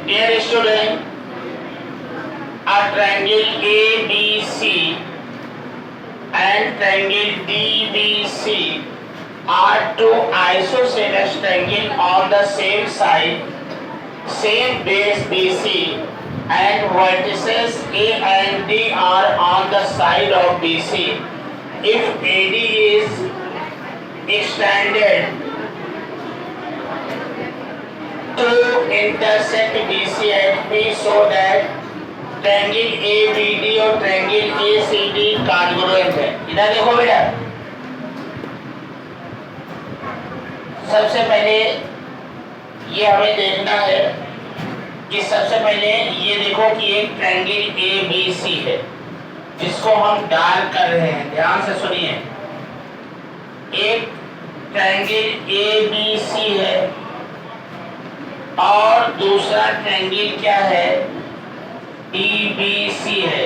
Dear student, a triangle ABC and triangle DBC are two isosceles triangles on the same side, same base BC, and vertices A and D are on the side of BC. If AD is extended to intersect BC at P so that triangle ABD और triangle ACD congruent है। इधर देखो बेटा, सबसे पहले ये हमें देखना है कि सबसे पहले ये देखो कि एक ट्रायंगल ABC है जिसको हम डाल कर रहे हैं। ध्यान से सुनिए, एक ट्रायंगल ABC है और दूसरा ट्रायंगल क्या है, DBC है,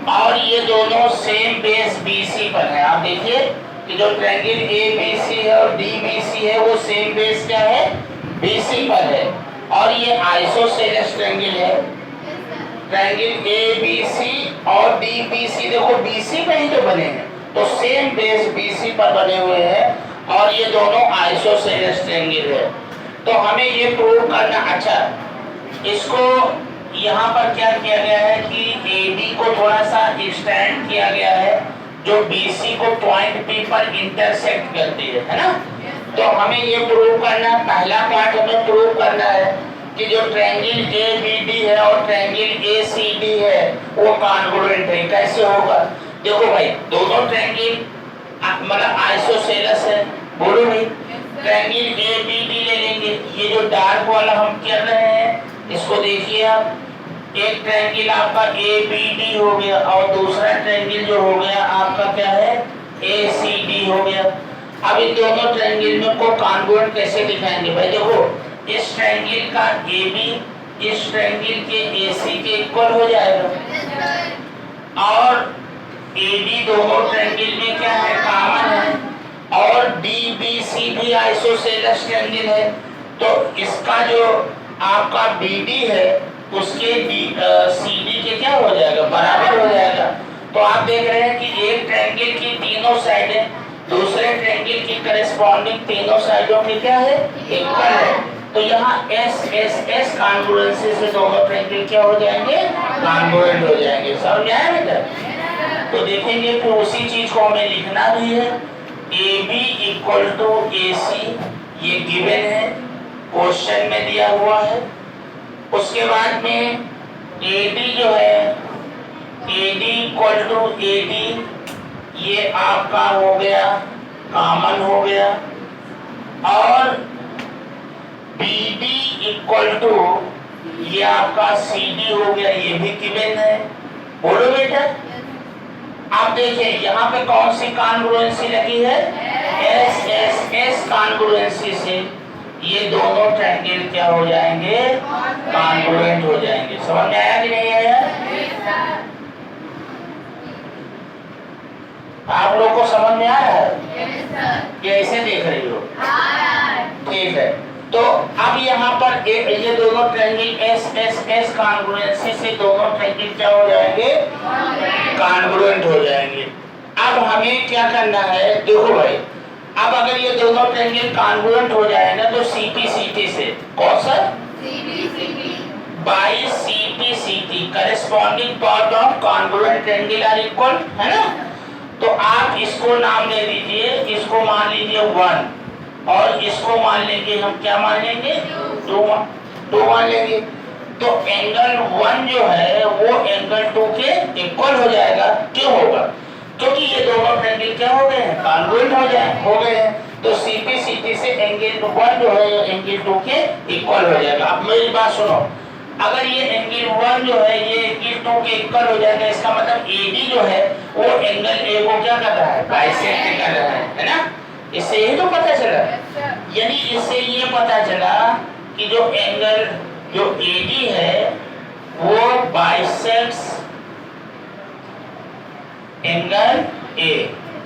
और ये दोनों सेम बेस BC पर है। आप देखिए कि जो ट्रायंगल ABC है और DBC है वो सेम बेस क्या है, BC पर है, और ये आइसोसेलेस ट्रायंगल है। ट्रायंगल ABC और DBC देखो BC पे ही तो बने हैं, तो सेम बेस BC पर बने हुए हैं और ये दोनों आइसोसेलेस ट्रायंगल है। तो हमें ये प्रूव करना, अच्छा इसको यहाँ पर क्या किया गया है कि AD को थोड़ा सा एक्सटेंड किया गया है जो BC को पॉइंट P पर इंटरसेक्ट करती है ना। तो हमें ये प्रूव करना, पहला पार्ट हमें प्रूव करना है कि जो ट्रायंगल ABD है और ट्रायंगल ACD है वो कॉन्ग्रुएंट है। कैसे होगा, देखो भाई दोनों ट्रायंगल मतलब आइसोसेलेस है, बोलो भाई। ट्रायंगल ABD ले लेंगे, ये जो डार्क वाला हम कर रहे हैं इसको देखिए आप, एक ट्रायंगल आपका ABD हो गया और दूसरा ट्रायंगल जो हो गया आपका क्या है, ACD हो गया। अब इन दोनों ट्रायंगल में को कॉन्ग्रुएंट कैसे दिखाएंगे भाई, देखो इस ट्रायंगल का AB इस ट्रायंगल के AC के इक्वल हो जाएगा और AD दोनों ट्रायंगल में क्या है, कॉमन है, और DBC भी आइसोसेलेस ट्रायंगल है। तो इसका जो आपका BD है उसके CD के क्या हो जाएगा, बराबर हो जाएगा। तो आप देख रहे हैं कि एक ट्रायंगल की तीनों साइडें दूसरे ट्रायंगल की करस्पॉन्डिंग तीनों साइडों में क्या है, इक्वल है। तो यहाँ S कॉन्ग्रुएंसी से दोनों ट्रायंगल क्या हो जाएंगे, कॉन्ग्रुएंट हो जाएंगे। समझ आया बेटा। तो देखेंगे कि उसी चीज को हमें लिखना भी है, AB इक्वल टू AC, ये गिवन है, क्वेश्चन में दिया हुआ है। उसके बाद में AD जो है, AD इक्वल टू AD, ये आपका हो गया, कॉमन हो गया, और BD इक्वल टू ये आपका CD हो गया, ये भी गिवन है। बोलो बेटा, आप देखिए यहाँ पे कौन सी कॉन्ग्रुएंसी लगी है, S कॉन्ग्रुएंसी से ये दोनों ट्रायंगल क्या हो जाएंगे, कॉन्ग्रुएंट हो जाएंगे। समझ में आया कि नहीं आया, आप लोग को समझ में आ रहा है, कैसे देख रही हो, ठीक है। तो अब यहाँ पर ये दोनों ट्रायंगल S कॉन्ग्रुएंसी से दोनों ट्रायंगल क्या हो जाएंगे, कॉन्ग्रुएंट हो जाएंगे। अब हमें क्या करना है, देखो भाई अब अगर ये दोनों ट्रायंगल कॉन्ग्रुएंट हो जाएगा तो CP से कौन सा, by CP corresponding part of congruent triangle are equal, है ना। तो आप इसको नाम दे दीजिए, इसको मान लीजिए 1 और इसको मान लेंगे हम क्या मान लेंगे, 2 मान लेंगे। तो एंगल 1 जो है वो एंगल 2 के इक्वल हो जाएगा। क्यों होगा, क्योंकि ये दोनों ट्रायंगल क्या हो गए हैं, कॉन्ग्रुएंट हो गए हैं। तो CP से एंगल 1 जो है एंगल 2 के इक्वल हो जाएगा। अब मेरी बात सुनो, अगर ये एंगल 1 जो है ये एंगल 2 के इक्वल हो जाएगा, इसका मतलब AD जो है वो एंगल A को क्या कर रहा है, बाइसेक्ट कर रहा है ना। इससे यही तो पता चला, यानी इससे ये पता चला कि जो एंगल जो AD है वो बाइसेक्ट्स एंगल A,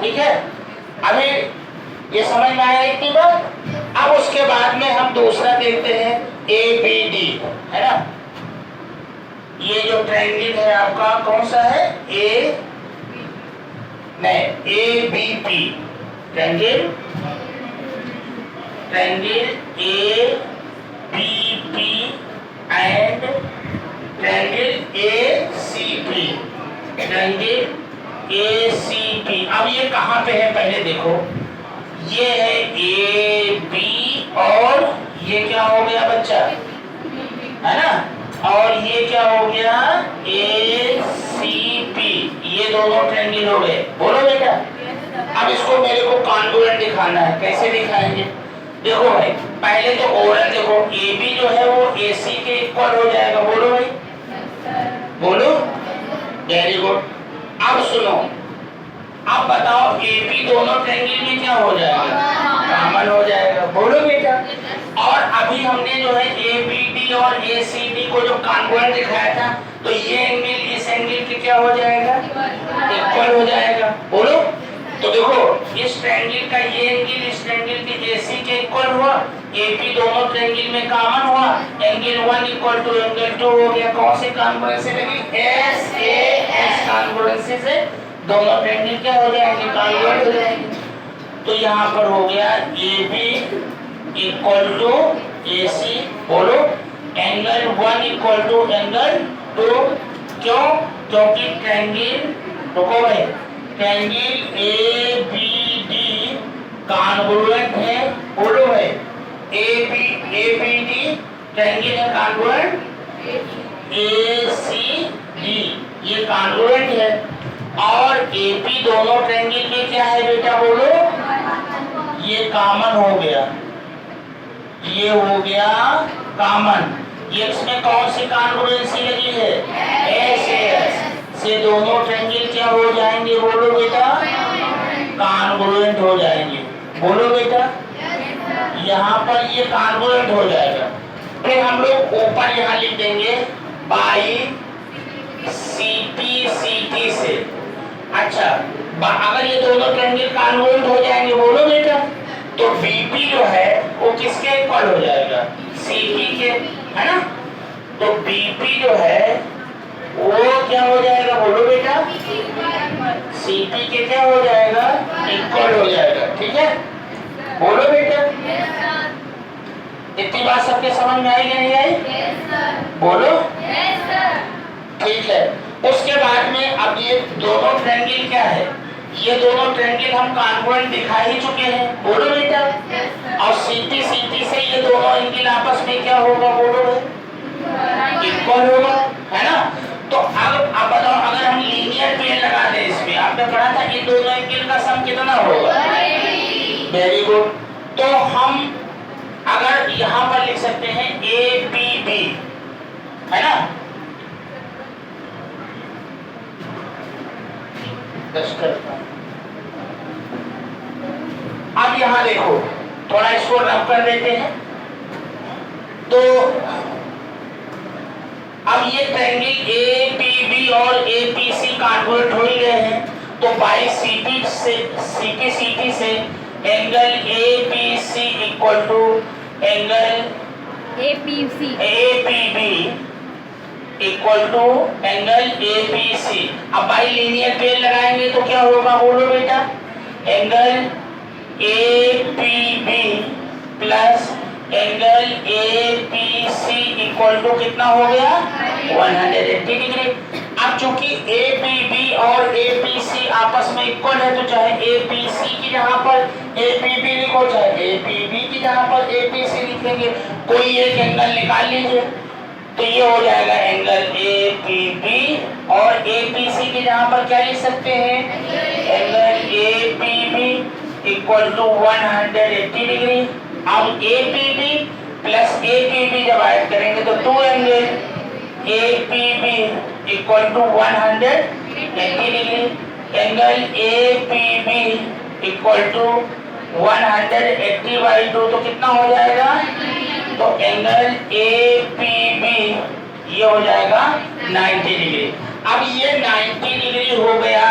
ठीक है। अभी ये समझ में आया इतनी बात। अब उसके बाद में हम दूसरा देखते हैं ABD। है ना। ये जो ट्रायंगल है आपका कौन सा है, A B P, triangle A B P and triangle A C P, triangle A C P. अब ये कहाँ पे है पहले देखो, ये है ए बी और ये क्या हो गया बच्चा, है ना, और ये क्या हो गया ए सी पी, ये दोनों ट्रायंगल हो गए। बोलो बेटा। अब इसको मेरे को कॉन्ग्रुएंट दिखाना है, कैसे दिखाएंगे, देखो भाई पहले तो ओरल देखो, ए बी जो है वो ए सी के इक्वल हो जाएगा। बोलो भाई, बोलो, वेरी गुड। अब सुनो, अब बताओ ए बी दोनों ट्रायंगल में क्या हो जाएगा, कॉमन हो जाएगा। बोलो बेटा। और अभी हमने जो है ए बी डी और ए सी डी को जो कॉन्ग्रुएंट दिखाया था, तो ये एंगल इस एंगल के क्या हो जाएगा, इक्वल हो जाएगा। बोलो। तो देखो इस ट्रायंगल का ये एंगल इस ट्रायंगल के ए सी के इक्वल हुआ, ए बी दोनों ट्रायंगल में कॉमन हुआ, एंगल 1 इक्वल टू एंगल 2 हो गया। कौन से कॉन्ग्रुएंसी लगी, एस ए एस कॉन्ग्रुएंसी से दोनों ट्रायंगल क्या हो जाएंगे, कॉन्ग्रुएंट हो जाएंगे। तो यहाँ पर हो गया ए बी इक्वल टू ए सी। बोलो, एंगल 1 इक्वल टू एंगल 2, क्यों, क्योंकि ट्रायंगल, रुको भाई, triangle A B D congruent है। बोलो भाई, ए बी डी ट्रायंगल है कॉन्ग्रुएंट, ए सी डी ये कॉन्ग्रुएंट है, और ए पी दोनों ट्रायंगल में क्या है बेटा, बोलो, ये कॉमन हो गया, ये हो गया कॉमन। ये इसमें कौन सी कॉन्ग्रुएंसी लगी है, एस एस से दोनों ट्रायंगल क्या हो जाएंगे, बोलो बेटा, कॉन्ग्रुएंट हो जाएंगे। बोलो बेटा। यहाँ पर ये कॉन्ग्रुएंट हो जाएगा। फिर हम लोग ऊपर यहाँ लिख देंगे बाई सी टी से। अच्छा, अगर ये दोनों ट्रायंगल कॉन्ग्रुएंट हो जाएंगे, बोलो बेटा, तो बीपी जो है वो किसके इक्वल हो जाएगा, सीपी के, है ना। तो बीपी जो है वो क्या हो जाएगा, बोलो बेटा, सीपी के क्या हो जाएगा, इक्वल हो जाएगा। ठीक है, बोलो बेटा। इतनी बात सबके समझ में आई कि नहीं आई, बोलो। ठीक है। उसके बाद में अब ये दोनों ट्रायंगल क्या है, ये दोनों ट्रायंगल हम कॉन्ग्रुएंट दिखा ही चुके हैं। बोलो बेटा। और सीटी से ये दोनों एंगल आपस में क्या होगा, बोलो, इक्वल होगा, है ना। तो अब बताओ, अगर हम लीनियर पेयर लगा दें इसमें, आपने पढ़ा था इन दोनों एंगल का सम कितना होगा, वेरी गुड। तो हम अगर यहाँ पर लिख सकते हैं ए बी बी, है ना, अब यहाँ देखो, थोड़ा इसको रब कर देते हैं। तो अब ये ट्रायंगल ए पी बी और ए पी सी कॉन्ग्रुएंट हो ही गए हैं, तो बाई सीपी से angle A P C equal to angle A P B equal to angle A P C. अब बाई लीनियर पेयर लगाएंगे तो क्या होगा, बोलो बेटा, angle A P B plus angle A P C equal to कितना हो गया, 180 डिग्री। अब चूंकि ए पी बी और ए पी सी आपस में इक्वल है, तो चाहे ए पी सी की जगह पर ए पी बी लिखो, चाहे ए पी बी की जगह पर ए पी सी लिखेंगे, कोई एक एंगल निकाल लीजिए। तो ये हो जाएगा एंगल ए पी बी, और ए पी सी की जगह पर क्या लिख सकते हैं, angle A P B equal to 180 degree. अब A P B plus A P B जब ऐड करेंगे तो 2 angle A P B equal to 180 degree, angle A P B equal to 180/2, तो कितना हो जाएगा, तो एंगल ए पी बी ये हो जाएगा 90 डिग्री। अब ये 90 डिग्री हो गया,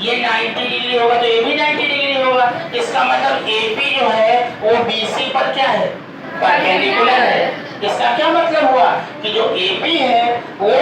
ये 90 डिग्री होगा तो ये भी 90 डिग्री होगा। इसका मतलब AP जो है वो BC पर क्या है, परपेंडिकुलर है। इसका क्या मतलब हुआ, कि जो AB है वो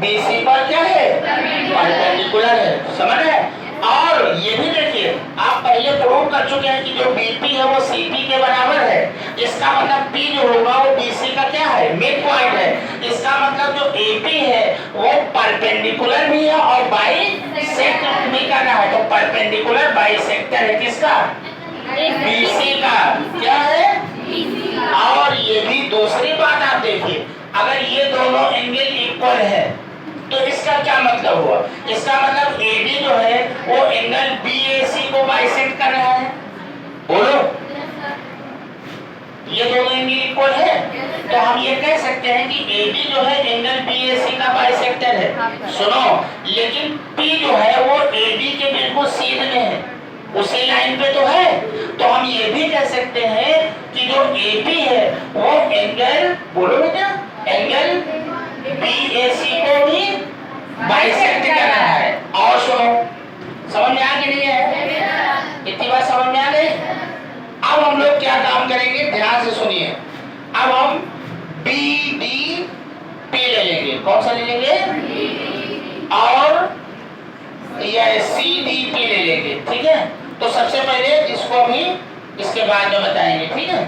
BC पर क्या है, परपेंडिकुलर है। समझ रहे हैं? और ये भी देखिए, आप पहले प्रूव कर चुके हैं कि जो BP है वो CP के बराबर है। इसका मतलब P जो होगा वो BC का क्या है, मिड पॉइंट है। इसका मतलब जो AP है वो परपेंडिकुलर भी है और बाइसेक्टर भी कर रहा है। तो परपेंडिकुलर बाइसेक्टर है किसका, BC का। क्या है? और ये भी दूसरी बात आप देखिए, अगर ये दोनों एंगल इक्वल है तो इसका क्या मतलब हुआ, इसका मतलब AB जो है वो एंगल BAC को बाइसेक्ट कर रहा है। बोलो, ये दोनों एंगल इक्वल है तो हम ये कह सकते हैं कि AB जो है एंगल BAC का बाइसेक्टर है। सुनो, लेकिन P जो है वो AB के बिल्कुल सीध में है, उसी लाइन पे तो है। तो हम ये भी कह सकते हैं कि जो AP है वो एंगल, बोलो बेटा, एंगल BAC को भी बाइसेक्ट कर रहा है। और सुनो, समझ में आ गई नहीं है? इतनी बात समझ में आ गई? अब हम लोग क्या काम करेंगे, ध्यान से सुनिए। अब हम BDP ले लेंगे। कौन सा ले लेंगे? और यह CDP ले लेंगे। ठीक है, तो सबसे पहले इसको भी इसके बाद में बताएंगे। ठीक है।